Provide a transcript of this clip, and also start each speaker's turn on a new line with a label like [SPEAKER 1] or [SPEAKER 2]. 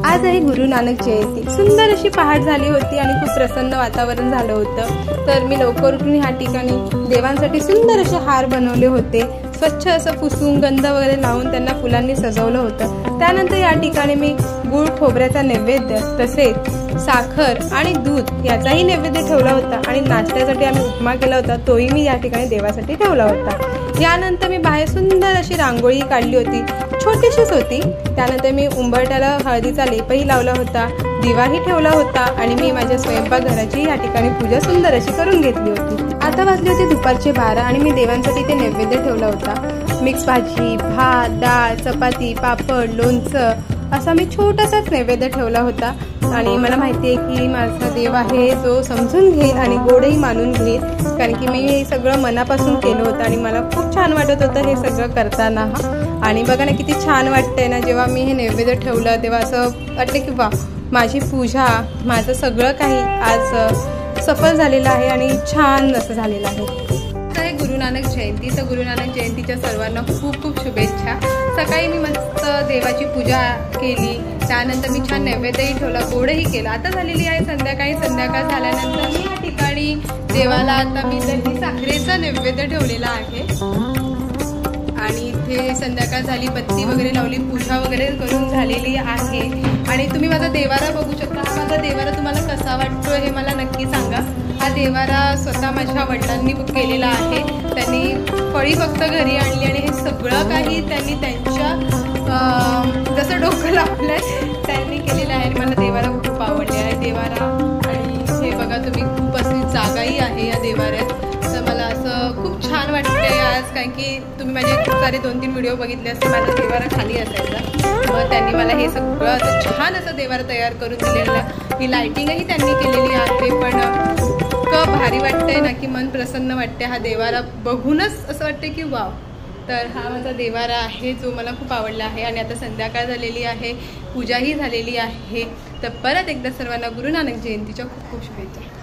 [SPEAKER 1] आज आहे गुरु नानक जयंती। सुंदर अशी पहाट झाली होती आणि खूप प्रसन्न वातावरण झालं होतं। तर मी लवकर उठून ह्या ठिकाणी देवांसाठी सुंदर असे हार बनवले होते। स्वच्छ असं पुसून गंध वगैरे लावून त्यांना फुलांनी सजवलं होतं। त्यानंतर या ठिकाणी मी गुळ खोबऱ्याचा नैवेद्य तसेच साखर आणि दूध याचाही नैवेद्य ठेवला होता आणि नाश्त्यासाठी आम्ही उपमा केला होता, तोही मी या ठिकाणी देवासाठी ठेवला होता। यानंतर मी बाहेर सुंदर अशी रांगोळी काढली होती, छोटीशीच होती। त्यानंतर मी उंबरठ्याला हळदीचा लेपही लावला होता, दिवाही ठेवला होता आणि मी माझ्या स्वयंपाकघराची या ठिकाणी पूजा सुंदर अशी करून घेतली होती। आता वाजले होते दुपारचे 12 आणि मी देवांसाठी ते नैवेद्य ठेवला होता। मिक्स भाजी, भात, डाळ, चपाती, पापड, लोणचं असा मी छोटासाच नैवेद्य ठेवला होता। आणि मला माहिती आहे की माझा देव आहे जो समजून घेईल आणि गोडही मानून घेईल, कारण की मी हे सगळं मनापासून केलं होतं आणि मला खूप छान वाटत होतं हे सगळं करताना। आणि बघा ना किती छान वाटतंय ना, जेव्हा मी हे नैवेद्य ठेवलं तेव्हा असं वाटलं की वा, माझी पूजा, माझं सगळं काही आज सफल झालेलं आहे आणि छान असं झालेलं आहे। गुरु नानक जयंती, तर गुरु नानक जयंतीच्या सर्वांना खूप खूप शुभेच्छा। सकाळी मी मस्त देवाची पूजा केली, त्यानंतर मी छान नैवेद्यही ठेवला, गोडही केला। आता झालेली आहे संध्याकाळ झाल्यानंतर मी या ठिकाणी देवाला आता मी दही साखरेचा नैवेद्य ठेवलेला आहे आणि इथे संध्याकाळ झाली, बत्ती वगैरे लावली, पूजा वगैरे करून झालेली आहे। आणि तुम्ही माझा देवारा बघू शकता। हा माझा देवारा तुम्हाला कसा वाटतो हे मला नक्की सांगा। हा देवारा स्वतः माझ्या वडिलांनी बुक केलेला आहे। त्यांनी फळी फक्त घरी आणली आणि हे सगळं काही त्यांनी त्यांच्या जसं डोकं लावलंय त्यांनी केलेलं आहे। मला देवारा खूप आवडले आहे देवारा। आणि हे बघा तुम्ही, खूप अशी जागाही आहे या देवाऱ्यात, तर मला असं खूप छान वाटतंय आज, कारण की तुम्ही माझे खूप सारे 2-3 व्हिडिओ बघितले असते, माझा देवारा खाली असायचा, मग त्यांनी मला हे सगळं असं छान असं देवारा तयार करून दिलेलं। ही लायटिंगही त्यांनी केलेली आहे, पण इतकं भारी वाटतंय ना की मन प्रसन्न वाटते। हा देवारा बघूनच असं वाटतं की वाव। तर हा माझा देवारा आहे जो मला खूप आवडला आहे। आणि आता संध्याकाळ झालेली आहे, पूजाही झालेली आहे। तर परत एकदा सर्वांना गुरु नानक जयंतीच्या खूप खूप शुभेच्छा।